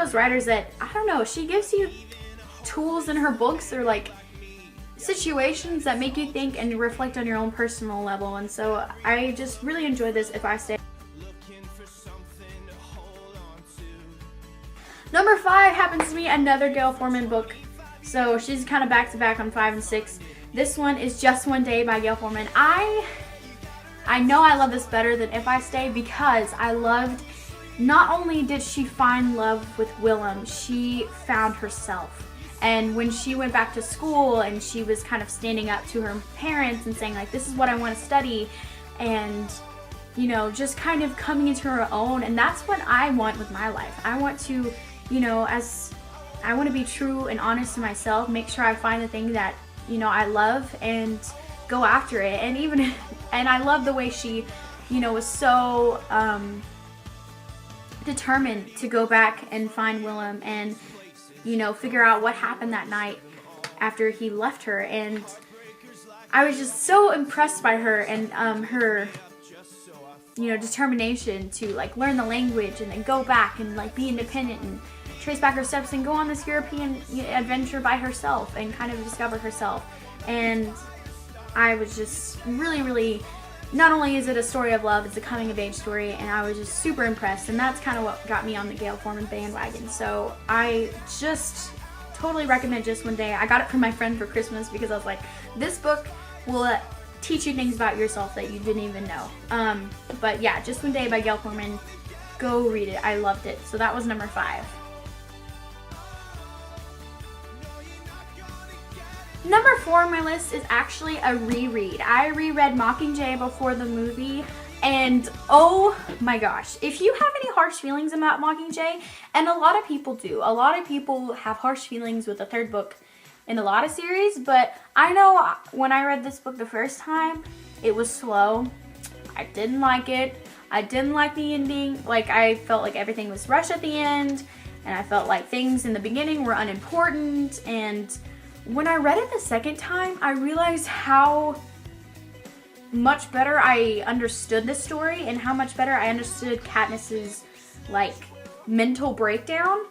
those writers that, I don't know, she gives you tools in her books or like situations that make you think and reflect on your own personal level. And so I just really enjoyed this, If I Stay. Number 5 happens to be another Gayle Forman book. So she's kind of back to back on 5 and 6. This one is Just One Day by Gayle Forman. I know I love this better than If I Stay because I loved, not only did she find love with Willem, she found herself. And when she went back to school and she was kind of standing up to her parents and saying like, this is what I want to study, and you know, just kind of coming into her own. And that's what I want with my life. I want to, you know, I want to be true and honest to myself, make sure I find the thing that, you know, I love and go after it. And even, and I love the way she, you know, was so determined to go back and find Willem and, you know, figure out what happened that night after he left her. And I was just so impressed by her and her, you know, determination to like learn the language and then go back and like be independent and trace back her steps and go on this European adventure by herself and kind of discover herself. And I was just really, really, not only is it a story of love, it's a coming of age story, and I was just super impressed. And that's kind of what got me on the Gayle Forman bandwagon. So I just totally recommend Just One Day. I got it from my friend for Christmas because I was like, this book will teach you things about yourself that you didn't even know. But yeah, Just One Day by Gayle Forman, go read it. I loved it. So that was number 5. Number 4 on my list is actually a reread. I reread Mockingjay before the movie, and oh my gosh, if you have any harsh feelings about Mockingjay, and a lot of people do, a lot of people have harsh feelings with the 3rd book in a lot of series, but I know when I read this book the first time, it was slow. I didn't like it. I didn't like the ending. Like, I felt like everything was rushed at the end, and I felt like things in the beginning were unimportant. And when I read it the second time, I realized how much better I understood the story and how much better I understood Katniss's like mental breakdown,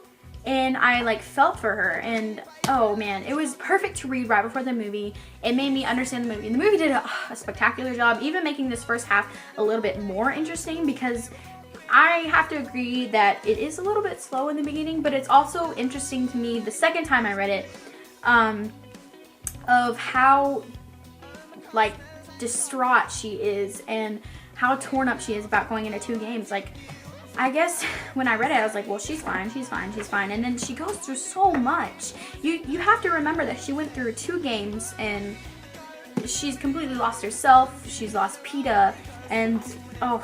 and I like felt for her. And oh man, it was perfect to read right before the movie. It made me understand the movie, and the movie did a spectacular job, even making this first half a little bit more interesting, because I have to agree that it is a little bit slow in the beginning, but it's also interesting to me the second time I read it, of how like distraught she is and how torn up she is about going into 2 games. Like, I guess when I read it, I was like, well, she's fine, she's fine, she's fine. And then she goes through so much. You have to remember that she went through 2 games and she's completely lost herself. She's lost PETA, and oh,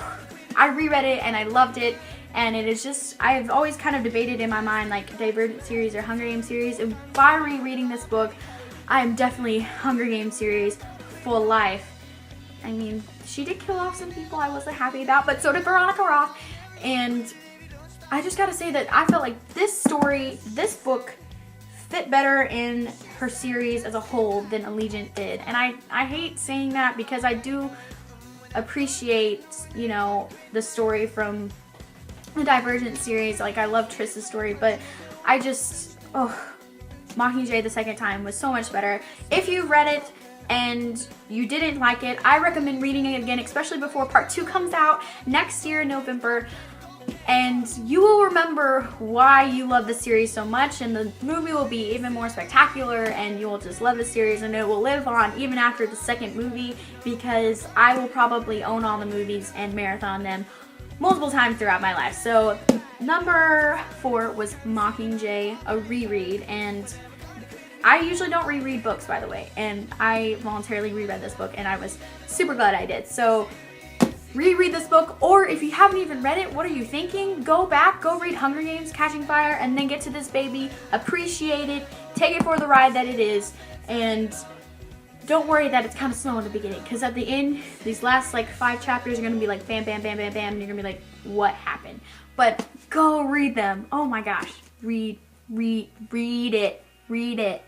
I reread it and I loved it. And it is just, I've always kind of debated in my mind like Divergent series or Hunger Games series. And by rereading this book, I am definitely Hunger Games series for life. I mean, she did kill off some people I wasn't happy about, but so did Veronica Roth. And I just gotta say that I felt like this story, this book, fit better in her series as a whole than Allegiant did. And I hate saying that because I do appreciate, you know, the story from the Divergent series. Like, I love Triss's story, but I just, Mockingjay the second time was so much better. If you read it and you didn't like it, I recommend reading it again, especially before part 2 comes out next year in November. And you will remember why you love the series so much, and the movie will be even more spectacular, and you will just love the series, and it will live on even after the second movie, because I will probably own all the movies and marathon them multiple times throughout my life. So number 4 was Mockingjay, a reread, and I usually don't reread books, by the way, and I voluntarily reread this book, and I was super glad I did. So reread this book, or if you haven't even read it, what are you thinking? Go back, go read Hunger Games, Catching Fire, and then get to this baby, appreciate it, take it for the ride that it is, and don't worry that it's kind of slow in the beginning, because at the end, these last like 5 chapters are going to be like bam, bam, bam, bam, bam, and you're going to be like, what happened? But go read them. Oh my gosh. Read it. Read it.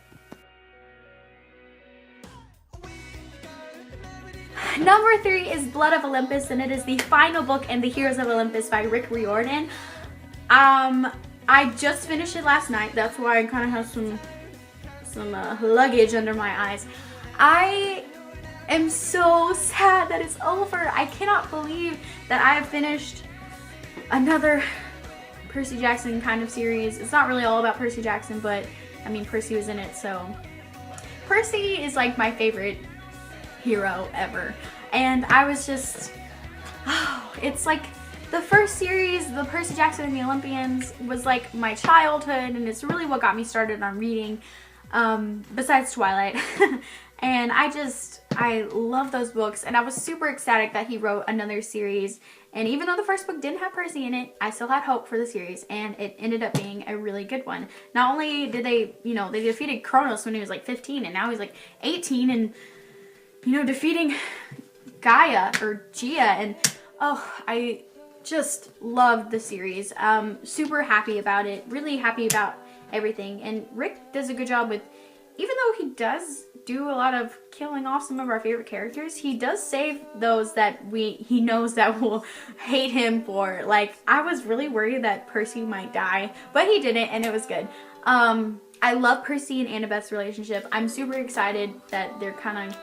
Number 3 is Blood of Olympus, and it is the final book in the Heroes of Olympus by Rick Riordan. I just finished it last night. That's why I kind of have some luggage under my eyes. I am so sad that it's over. I cannot believe that I have finished another Percy Jackson kind of series. It's not really all about Percy Jackson, but I mean, Percy was in it, so. Percy is like my favorite hero ever. And I was just, it's like the first series, the Percy Jackson and the Olympians, was like my childhood, and it's really what got me started on reading, besides Twilight. And I love those books, and I was super ecstatic that he wrote another series. And even though the first book didn't have Percy in it, I still had hope for the series, and it ended up being a really good one. Not only did they, they defeated Kronos when he was like 15, and now he's like 18, and, defeating Gaia, or Gia, and, I just loved the series. Super happy about it, really happy about everything, and Rick does a good job with, even though he does do a lot of killing off some of our favorite characters, he does save those that he knows that will hate him for. Like, I was really worried that Percy might die, but he didn't, and it was good. I love Percy and Annabeth's relationship. I'm super excited that they're kind of,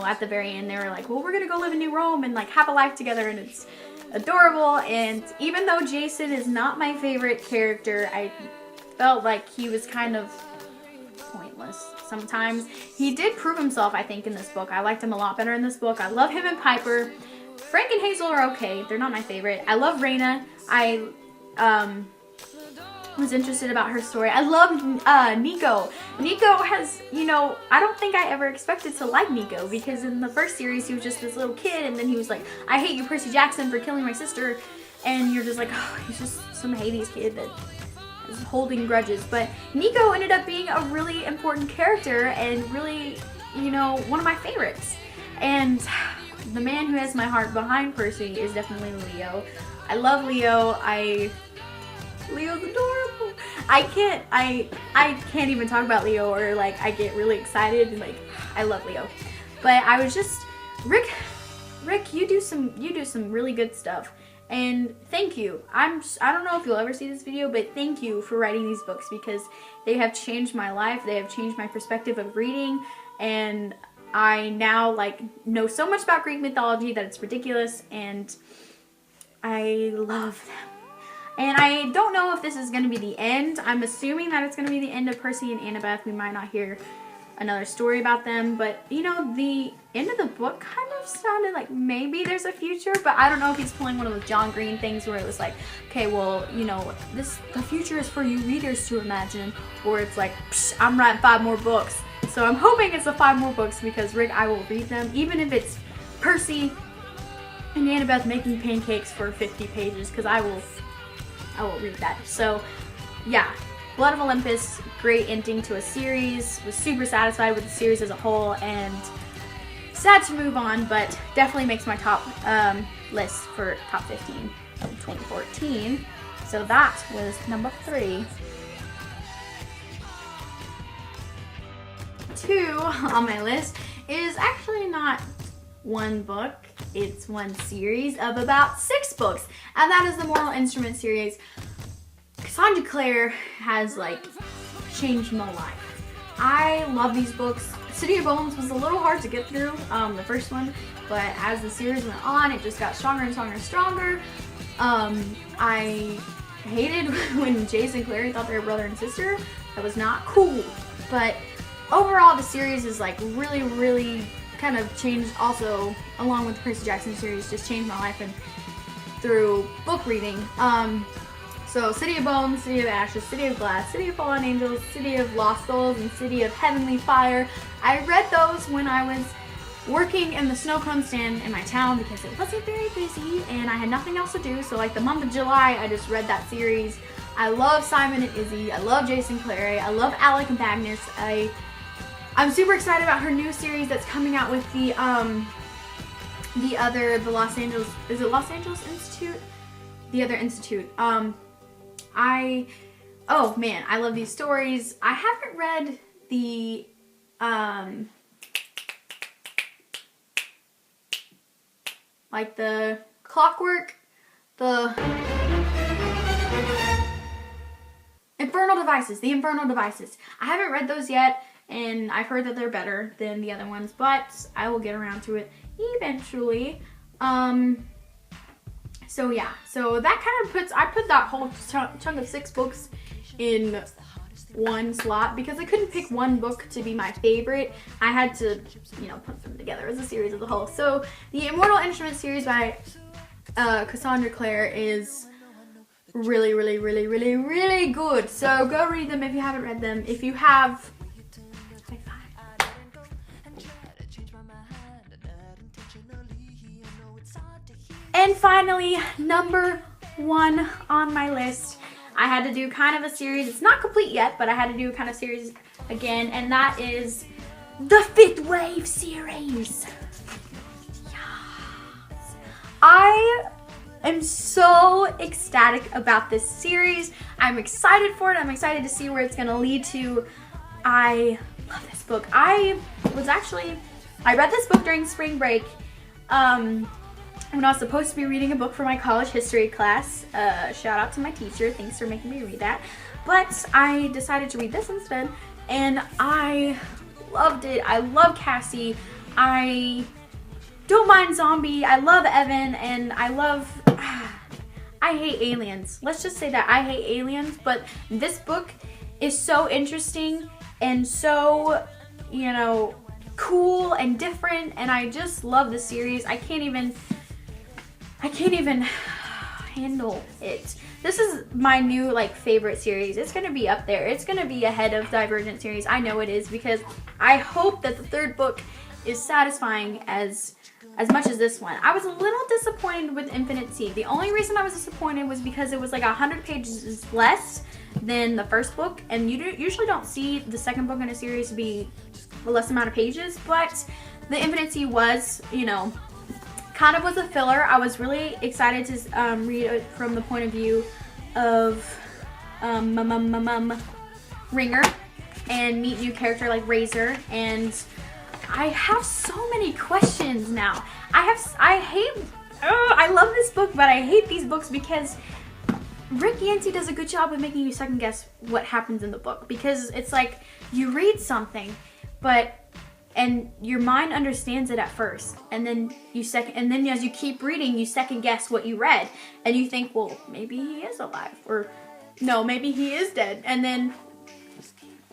at the very end, they were like, well, we're gonna go live in New Rome and like have a life together, and it's adorable. And even though Jason is not my favorite character, I felt like he was kind of pointless sometimes. He did prove himself, I think, in this book. I liked him a lot better in this book. I love him and Piper. Frank and Hazel are okay. They're not my favorite. I love Raina. I was interested about her story. I love Nico. Nico has, I don't think I ever expected to like Nico, because in the first series he was just this little kid, and then he was like, I hate you, Percy Jackson, for killing my sister. And you're just like, oh, he's just some Hades kid that holding grudges. But Nico ended up being a really important character, and really, one of my favorites. And the man who has my heart behind Percy is definitely Leo. I love Leo. Leo's adorable. I can't even talk about Leo, or like I get really excited, and like I love Leo. But I was just, Rick, you do some really good stuff. And thank you. I don't know if you'll ever see this video, but thank you for writing these books, because they have changed my life. They have changed my perspective of reading, and I now know so much about Greek mythology that it's ridiculous, and I love them. And I don't know if this is going to be the end. I'm assuming that it's going to be the end of Percy and Annabeth. We might not hear another story about them, but the end of the book kind of sounded like maybe there's a future, but I don't know if he's pulling one of those John Green things where it was like, okay, well, the future is for you readers to imagine, or it's like, psh, I'm writing 5 more books. So I'm hoping it's the 5 more books, because Rick, I will read them, even if it's Percy and Annabeth making pancakes for 50 pages, because I will read that. So yeah, Blood of Olympus, great ending to a series. Was super satisfied with the series as a whole, and sad to move on, but definitely makes my top list for top 15 of 2014. So that was number 3. 2 on my list is actually not one book, it's one series of about 6 books, and that is the Mortal Instruments series. Cassandra Clare has changed my life. I love these books. City of Bones was a little hard to get through, the first one, but as the series went on, it just got stronger and stronger and stronger. I hated when Jace and Clary thought they were brother and sister. That was not cool. But overall, the series is really, really kind of changed, also along with the Percy Jackson series, just changed my life and through book reading. So City of Bones, City of Ashes, City of Glass, City of Fallen Angels, City of Lost Souls, and City of Heavenly Fire. I read those when I was working in the snow cone stand in my town, because it wasn't very busy and I had nothing else to do. So the month of July, I just read that series. I love Simon and Izzy. I love Jason Clary. I love Alec and Magnus. I'm super excited about her new series that's coming out with the Los Angeles, is it Los Angeles Institute? The other institute. Oh man, I love these stories. I haven't read the, the Clockwork, Infernal Devices, The Infernal Devices. I haven't read those yet, and I've heard that they're better than the other ones, but I will get around to it eventually. So yeah, so that kind of I put that whole chunk of 6 books in one slot because I couldn't pick one book to be my favorite. I had to, you know, put them together as a series as a whole. So the Immortal Instruments series by Cassandra Clare is really, really, really, really, really good. So go read them if you haven't read them. If you have, high five. And finally, number 1 on my list. I had to do kind of a series. It's not complete yet, but I had to do a kind of series again, and that is the 5th Wave series. Yes. I am so ecstatic about this series. I'm excited for it. I'm excited to see where it's going to lead to. I love this book. I read this book during spring break. When I was supposed to be reading a book for my college history class. Shout out to my teacher. Thanks for making me read that. But I decided to read this instead, and I loved it. I love Cassie. I don't mind Zombie. I love Evan, and I hate aliens. Let's just say that I hate aliens, but this book is so interesting and so, you know, cool and different, and I just love the series. I can't even handle it. This is my new favorite series. It's gonna be up there. It's gonna be ahead of Divergent series. I know it is, because I hope that the 3rd book is satisfying as much as this one. I was a little disappointed with Infinite Sea. The only reason I was disappointed was because it was 100 pages less than the 1st book, and you usually don't see the 2nd book in a series be a less amount of pages, but the Infinite Sea was, you know, kind of was a filler. I was really excited to read it from the point of view of Ringer and meet new character like Razor, and I have so many questions now. I love this book, but I hate these books because Rick Yancey does a good job of making you second guess what happens in the book, because it's like you read something, and your mind understands it at first, and then as you keep reading, you second guess what you read, and you think, well, maybe he is alive, or no, maybe he is dead, and then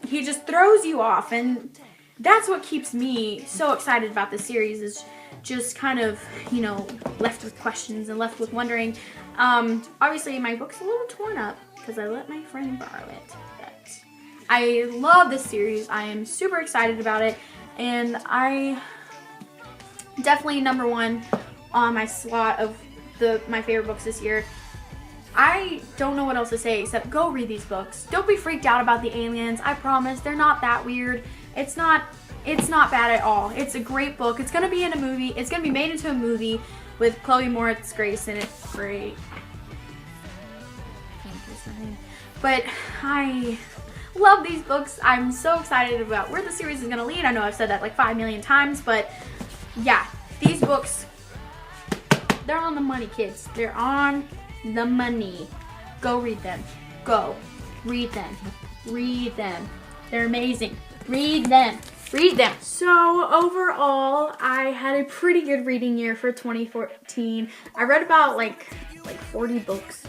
he just throws you off, and that's what keeps me so excited about this series, is just kind of, you know, left with questions and left with wondering. Obviously my book's a little torn up because I let my friend borrow it, but I love this series. I am super excited about it. And I definitely number 1 on my slot of my favorite books this year. I don't know what else to say except go read these books. Don't be freaked out about the aliens. I promise they're not that weird. It's not bad at all. It's a great book. It's gonna be in a movie. It's gonna be made into a movie with Chloe Moritz Grace in it. Great. But I love these books. I'm so excited about where the series is gonna lead. I know I've said that 5 million times, but yeah, these books, they're on the money, kids. They're on the money. Go read them. Go read them. Read them. They're amazing. Read them. Read them. So overall, I had a pretty good reading year for 2014. I read about like 40 books.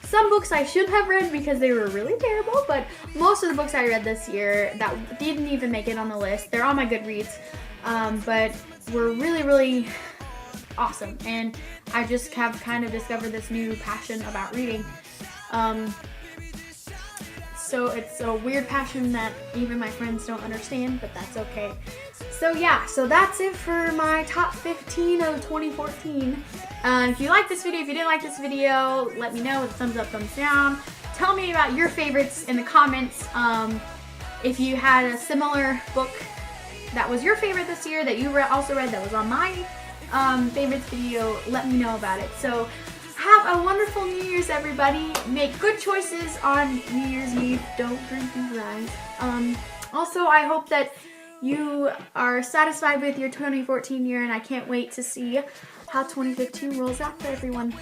Some books I should have read because they were really terrible, but most of the books I read this year that didn't even make it on the list, they're on my Goodreads, but were really, really awesome. And I just have kind of discovered this new passion about reading. So it's a weird passion that even my friends don't understand, but that's okay. So yeah, so that's it for my top 15 of 2014. If you like this video, if you didn't like this video, let me know with a thumbs up, thumbs down. Tell me about your favorites in the comments. If you had a similar book that was your favorite this year that you also read that was on my favorites video, let me know about it. So have a wonderful New Year's, everybody. Make good choices on New Year's Eve. Don't drink and drive. Also, I hope that you are satisfied with your 2014 year, and I can't wait to see how 2015 rolls out for everyone.